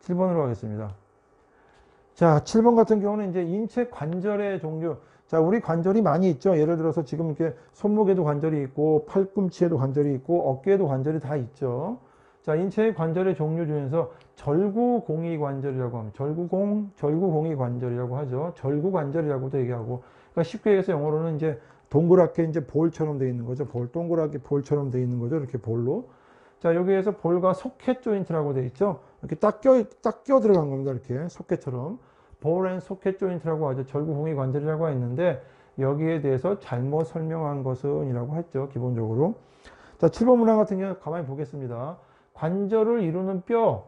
7번으로 가겠습니다. 자, 7번 같은 경우는 이제 인체 관절의 종류. 자, 우리 관절이 많이 있죠. 예를 들어서 지금 이렇게 손목에도 관절이 있고, 팔꿈치에도 관절이 있고, 어깨에도 관절이 다 있죠. 자, 인체의 관절의 종류 중에서 절구공이관절이라고 합니다. 절구공이관절이라고 하죠. 절구관절이라고도 얘기하고. 그러니까 쉽게 얘기해서 영어로는 이제 동그랗게 이제 볼처럼 되어 있는 거죠. 동그랗게 볼처럼 되어 있는 거죠. 이렇게 볼로. 자, 여기에서 볼과 소켓 조인트라고 되어 있죠. 이렇게 딱 껴 들어간 겁니다. 이렇게 소켓처럼. 볼 앤 소켓 조인트라고 하죠. 절구공이 관절이라고 했는데 여기에 대해서 잘못 설명한 것은 이라고 했죠. 기본적으로. 자, 7번 문항 같은 경우 가만히 보겠습니다. 관절을 이루는 뼈,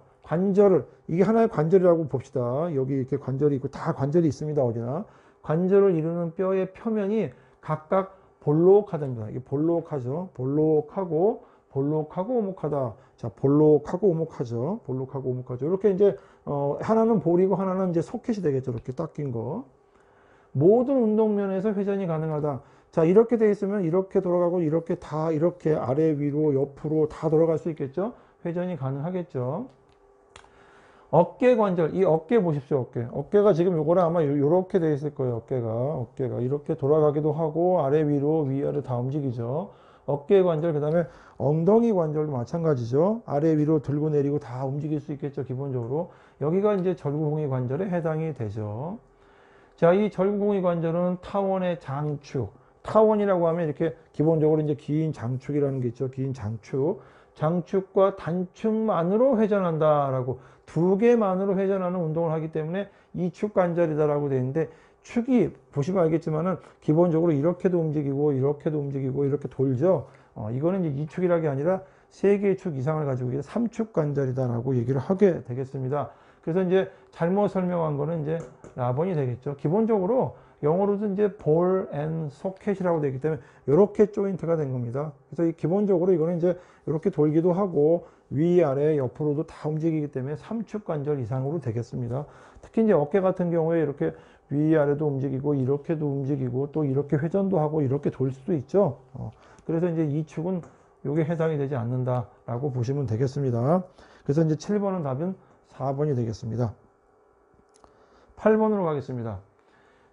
이게 하나의 관절이라고 봅시다. 여기 이렇게 관절이 있고 다 관절이 있습니다. 어디나. 관절을 이루는 뼈의 표면이 각각 볼록하답니다. 이게 볼록하죠. 볼록하고 오목하다. 자, 볼록하고 오목하죠. 이렇게 이제 하나는 볼이고 하나는 이제 소켓이 되겠죠. 이렇게 딱 낀 거. 모든 운동면에서 회전이 가능하다. 자, 이렇게 돼 있으면 이렇게 돌아가고 이렇게 다 이렇게 아래 위로 옆으로 다 돌아갈 수 있겠죠. 회전이 가능하겠죠. 어깨 관절, 이 어깨 보십시오. 어깨가 지금 요거랑 아마 요렇게 돼 있을 거예요. 어깨가 이렇게 돌아가기도 하고 아래 위로 위아래 다 움직이죠. 어깨 관절, 그 다음에 엉덩이 관절도 마찬가지죠. 아래 위로 들고 내리고 다 움직일 수 있겠죠. 기본적으로. 여기가 이제 절구공이 관절에 해당이 되죠. 자, 이 절구공이 관절은 타원의 장축. 타원이라고 하면 이렇게 기본적으로 이제 긴 장축이라는 게 있죠. 긴 장축. 장축과 단축만으로 회전한다라고, 두 개만으로 회전하는 운동을 하기 때문에 이축 관절이다라고 되어 있는데, 축이 보시면 알겠지만은 기본적으로 이렇게도 움직이고 이렇게 돌죠. 이거는 이제 2축이라는 게 아니라 3개의 축 이상을 가지고 있는 3축 관절이다라고 얘기를 하게 되겠습니다. 그래서 이제 잘못 설명한 거는 이제 라번이 되겠죠. 기본적으로 영어로도 이제 볼 앤 소켓이라고 되기 때문에 이렇게 조인트가 된 겁니다. 그래서 이 기본적으로 이거는 이제 이렇게 돌기도 하고 위아래 옆으로도 다 움직이기 때문에 3축 관절 이상으로 되겠습니다. 특히 이제 어깨 같은 경우에 이렇게 위아래도 움직이고 이렇게도 움직이고 또 이렇게 회전도 하고 이렇게 돌 수도 있죠. 그래서 이제 이 축은 요게 해당이 되지 않는다라고 보시면 되겠습니다. 그래서 이제 7번은 답은 4번이 되겠습니다. 8번으로 가겠습니다.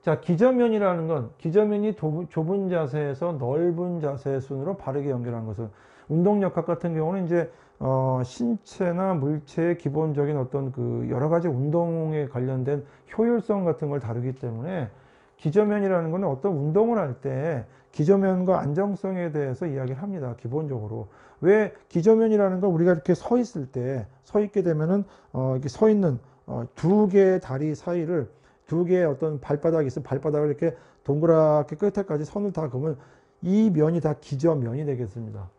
자, 기저면이라는 건 기저면이 좁은 자세에서 넓은 자세 순으로 바르게 연결한 것은, 운동역학 같은 경우는 이제 신체나 물체의 기본적인 어떤 그 여러 가지 운동에 관련된 효율성 같은 걸 다루기 때문에 기저면이라는 것은 어떤 운동을 할 때 기저면과 안정성에 대해서 이야기를 합니다. 기본적으로. 왜 기저면이라는 건 우리가 이렇게 서 있을 때, 서 있게 되면은 이렇게 서 있는 두 개의 다리 사이를, 두 개의 어떤 발바닥이 있으면 발바닥을 이렇게 동그랗게 끝에까지 선을 다 그으면 이 면이 다 기저면이 되겠습니다.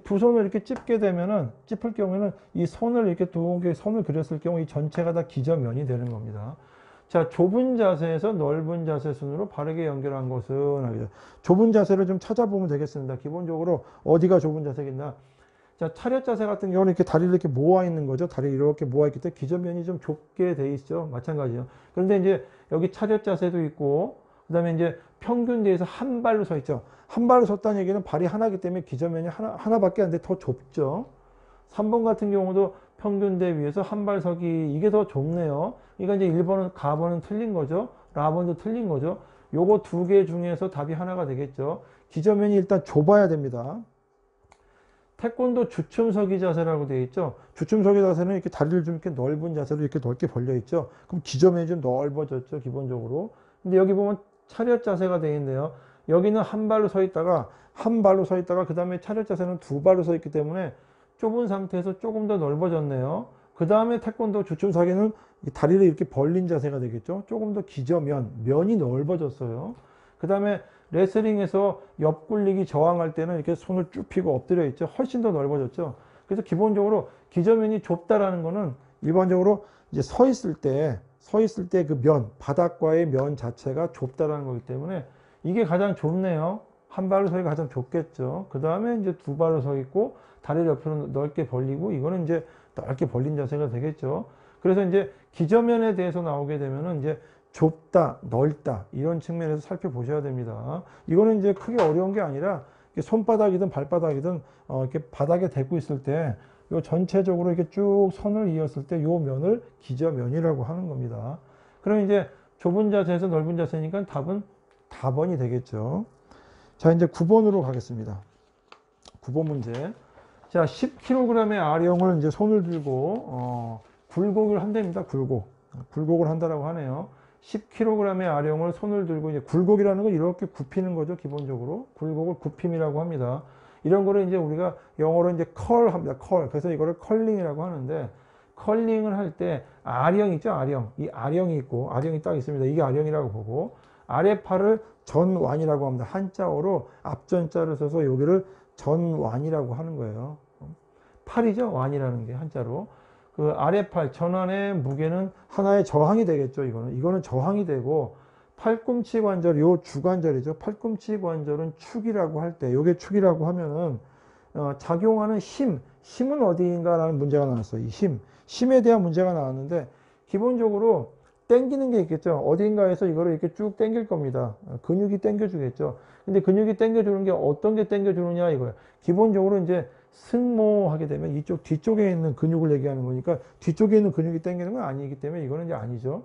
두 손을 이렇게 찝게 되면은, 찝을 경우에는 이 손을 이렇게 두 개의 선을 그렸을 경우 이 전체가 다 기저면이 되는 겁니다. 자, 좁은 자세에서 넓은 자세 순으로 바르게 연결한 것은, 좁은 자세를 좀 찾아보면 되겠습니다. 기본적으로 어디가 좁은 자세겠나. 자, 차렷 자세 같은 경우는 이렇게 다리를 이렇게 모아 있는 거죠. 다리를 이렇게 모아 있기 때문에 기저면이 좀 좁게 돼 있죠. 마찬가지죠. 그런데 이제 여기 차렷 자세도 있고, 그 다음에 이제 평균대에서 한 발로 서 있죠. 한 발로 섰다는 얘기는 발이 하나이기 때문에 기저면이 하나밖에 안 돼. 더 좁죠. 3번 같은 경우도 평균대 위에서 한 발 서기, 이게 더 좁네요. 그러니까 이제 1번은, 가번은 틀린 거죠. 라번도 틀린 거죠. 요거 두 개 중에서 답이 하나가 되겠죠. 기저면이 일단 좁아야 됩니다. 태권도 주춤서기 자세라고 되어 있죠. 주춤서기 자세는 이렇게 다리를 좀 이렇게 넓은 자세로 이렇게 넓게 벌려 있죠. 그럼 기저면이 좀 넓어졌죠, 기본적으로. 근데 여기 보면 차렷 자세가 되어 있는데요. 여기는 한 발로 서 있다가, 그 다음에 차렷 자세는 두 발로 서 있기 때문에 좁은 상태에서 조금 더 넓어졌네요. 그 다음에 태권도 주춤서기는 다리를 이렇게 벌린 자세가 되겠죠. 조금 더 면이 넓어졌어요. 그 다음에 레슬링에서 옆굴리기 저항할 때는 이렇게 손을 쭉 펴고 엎드려 있죠. 훨씬 더 넓어졌죠. 그래서 기본적으로 기저면이 좁다라는 거는 일반적으로 이제 서 있을 때 그 면, 바닥과의 면 자체가 좁다라는 거기 때문에 이게 가장 좁네요. 한 발로 서기가 가장 좁겠죠. 그 다음에 이제 두 발로 서 있고 다리를 옆으로 넓게 벌리고, 이거는 이제 넓게 벌린 자세가 되겠죠. 그래서 이제 기저면에 대해서 나오게 되면은 이제 좁다, 넓다, 이런 측면에서 살펴보셔야 됩니다. 이거는 이제 크게 어려운 게 아니라 손바닥이든 발바닥이든 이렇게 바닥에 대고 있을 때 요 전체적으로 이렇게 쭉 선을 이었을 때 요 면을 기저면이라고 하는 겁니다. 그럼 이제 좁은 자세에서 넓은 자세니까 답은 답번이 되겠죠. 자, 이제 9번으로 가겠습니다. 9번 문제. 자, 10kg의 아령을 이제 손을 들고 굴곡을 한답니다. 굴곡을 한다라고 하네요. 10kg의 아령을 손을 들고 이제 굴곡이라는 건 이렇게 굽히는 거죠. 기본적으로 굴곡을 굽힘이라고 합니다. 이런 거를 이제 우리가 영어로 이제 컬 합니다. 컬. 그래서 이거를 컬링이라고 하는데, 컬링을 할 때 아령 있죠. 아령. 이 아령이 있고 아령이 딱 있습니다. 이게 아령이라고 보고, 아래팔을 전완이라고 합니다. 한자어로 앞전자를 써서 여기를 전완이라고 하는 거예요. 팔이죠. 완이라는 게 한자로. 그 아래팔 전완의 무게는 하나의 저항이 되겠죠. 이거는 저항이 되고, 팔꿈치 관절, 요 주관절이죠. 팔꿈치 관절은 축이라고 할 때, 요게 축이라고 하면은 작용하는 힘은 어디인가라는 문제가 나왔어요. 이 힘에 대한 문제가 나왔는데, 기본적으로 당기는 게 있겠죠. 어딘가에서 이거를 이렇게 쭉 당길 겁니다. 근육이 당겨주겠죠. 근데 근육이 당겨주는 게 어떤 게 당겨주느냐 이거예요. 기본적으로 이제 승모하게 되면 이쪽 뒤쪽에 있는 근육을 얘기하는 거니까, 뒤쪽에 있는 근육이 당기는 건 아니기 때문에 이거는 이제 아니죠.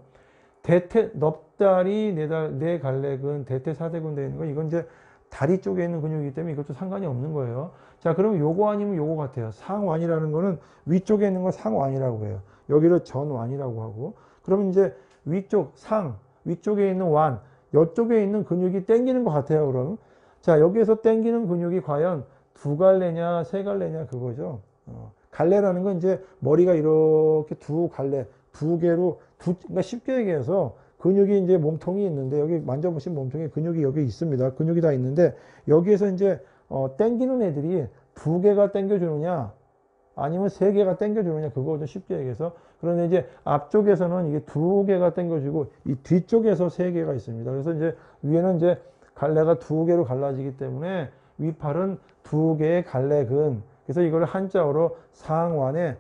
넙다리, 내갈래근, 대퇴사대근 되어 있는 거, 이건 이제 다리 쪽에 있는 근육이기 때문에 이것도 상관이 없는 거예요. 자, 그럼 요거 아니면 요거 같아요. 상완이라는 거는 위쪽에 있는 거 상완이라고 해요. 여기를 전완이라고 하고, 그러면 이제 위쪽에 있는 완, 이쪽에 있는 근육이 당기는 것 같아요. 그럼 자, 여기에서 당기는 근육이 과연 두 갈래냐 세 갈래냐 그거죠. 갈래라는 건 이제 머리가 이렇게 두 갈래, 두 개로 그러니까 쉽게 얘기해서 근육이 이제 몸통이 있는데, 여기 만져보신 몸통에 근육이 여기 있습니다. 근육이 다 있는데, 여기에서 이제 당기는 애들이 두 개가 당겨주느냐 아니면 세 개가 당겨주느냐 그거죠. 쉽게 얘기해서. 그런데 이제 앞쪽에서는 이게 두 개가 당겨주고, 이 뒤쪽에서 세 개가 있습니다. 그래서 이제 위에는 이제 갈래가 두 개로 갈라지기 때문에 위팔은 두 개의 갈래근. 그래서 이걸 한자어로 상완에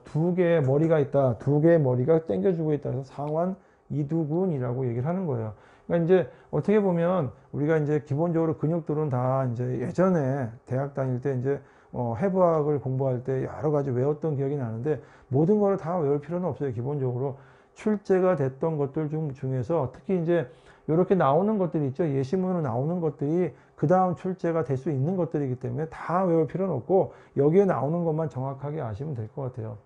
두 개의 머리가 있다. 두 개의 머리가 당겨주고 있다. 그래서 상완 이두근이라고 얘기를 하는 거예요. 그러니까 이제 어떻게 보면 우리가 이제 기본적으로 근육들은 다 이제 예전에 대학 다닐 때 이제 해부학을 공부할 때 여러 가지 외웠던 기억이 나는데, 모든 걸 다 외울 필요는 없어요. 기본적으로 출제가 됐던 것들 중에서 특히 이제 이렇게 나오는 것들이 있죠. 예시문으로 나오는 것들이 그 다음 출제가 될 수 있는 것들이기 때문에 다 외울 필요는 없고, 여기에 나오는 것만 정확하게 아시면 될 것 같아요.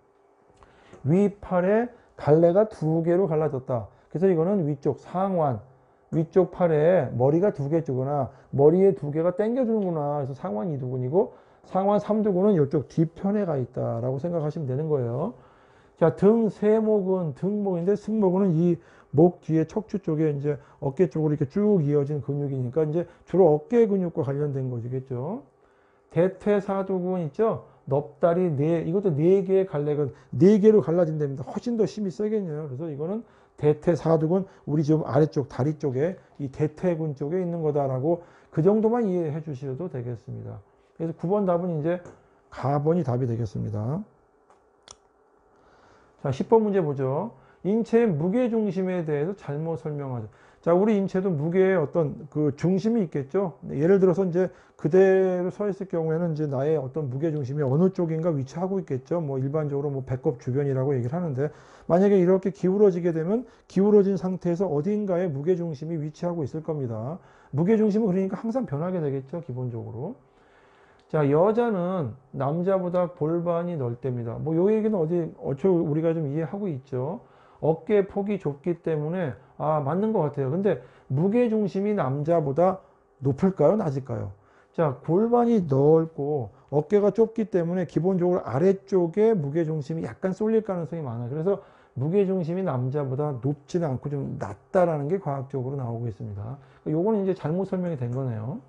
위팔에 갈래가 두 개로 갈라졌다. 그래서 이거는 위쪽 상완, 위쪽 팔에 머리가 두 개 주거나 머리에 두 개가 당겨주는구나. 그래서 상완 이두근이고, 상완 삼두근은 이쪽 뒤편에 가 있다라고 생각하시면 되는 거예요. 자, 등목인데, 승모근은 이 목 뒤에 척추 쪽에 이제 어깨 쪽으로 이렇게 쭉 이어진 근육이니까 이제 주로 어깨 근육과 관련된 거겠죠. 대퇴사두근 있죠. 넙다리 이것도 네 개의 갈래근, 네 개로 갈라진답니다. 훨씬 더 힘이 세겠네요. 그래서 이거는 대퇴사두근, 우리 지금 아래쪽 다리 쪽에 이 대퇴근 쪽에 있는 거다라고 그 정도만 이해해 주셔도 되겠습니다. 그래서 9번 답은 이제 가번이 답이 되겠습니다. 자, 10번 문제 보죠. 인체의 무게중심에 대해서 잘못 설명하죠. 자, 우리 인체도 무게의 어떤 그 중심이 있겠죠. 예를 들어서 이제 그대로 서 있을 경우에는 이제 나의 어떤 무게중심이 어느 쪽인가 위치하고 있겠죠. 뭐 일반적으로 뭐 배꼽 주변이라고 얘기를 하는데, 만약에 이렇게 기울어지게 되면 기울어진 상태에서 어딘가에 무게중심이 위치하고 있을 겁니다. 무게중심은 그러니까 항상 변하게 되겠죠. 기본적으로. 자, 여자는 남자보다 골반이 넓답니다. 뭐 요 얘기는 우리가 좀 이해하고 있죠. 어깨 폭이 좁기 때문에 맞는 것 같아요. 근데 무게중심이 남자보다 높을까요? 낮을까요? 자, 골반이 넓고 어깨가 좁기 때문에 기본적으로 아래쪽에 무게중심이 약간 쏠릴 가능성이 많아요. 그래서 무게중심이 남자보다 높지는 않고 좀 낮다라는 게 과학적으로 나오고 있습니다. 요거는 이제 잘못 설명이 된 거네요.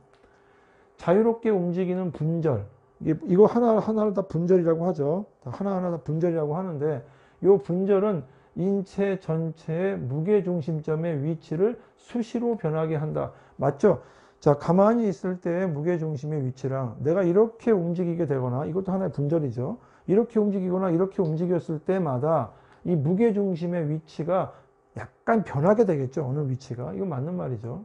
자유롭게 움직이는 분절. 이거 하나하나 다 분절이라고 하죠. 하나하나 다 분절이라고 하는데, 이 분절은 인체 전체의 무게중심점의 위치를 수시로 변하게 한다. 맞죠? 자, 가만히 있을 때의 무게중심의 위치랑 내가 이렇게 움직이게 되거나, 이것도 하나의 분절이죠. 이렇게 움직이거나 이렇게 움직였을 때마다 이 무게중심의 위치가 약간 변하게 되겠죠. 어느 위치가. 이거 맞는 말이죠.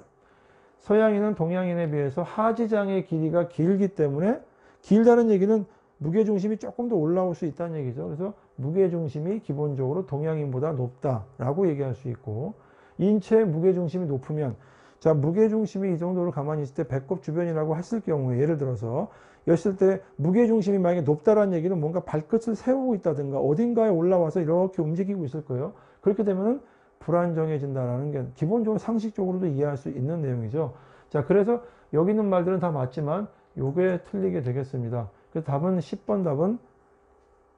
서양인은 동양인에 비해서 하지장의 길이가 길기 때문에, 길다는 얘기는 무게중심이 조금 더 올라올 수 있다는 얘기죠. 그래서 무게중심이 기본적으로 동양인보다 높다라고 얘기할 수 있고, 인체의 무게중심이 높으면, 자, 무게중심이 이 정도로 가만히 있을 때 배꼽 주변이라고 했을 경우에, 예를 들어서 였을 때 무게중심이 만약에 높다라는 얘기는 뭔가 발끝을 세우고 있다든가 어딘가에 올라와서 이렇게 움직이고 있을 거예요. 그렇게 되면은 불안정해진다라는 게 기본적으로 상식적으로도 이해할 수 있는 내용이죠. 자, 그래서 여기 있는 말들은 다 맞지만 요게 틀리게 되겠습니다. 그래서 답은 10번 답은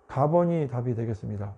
가번이 답이 되겠습니다.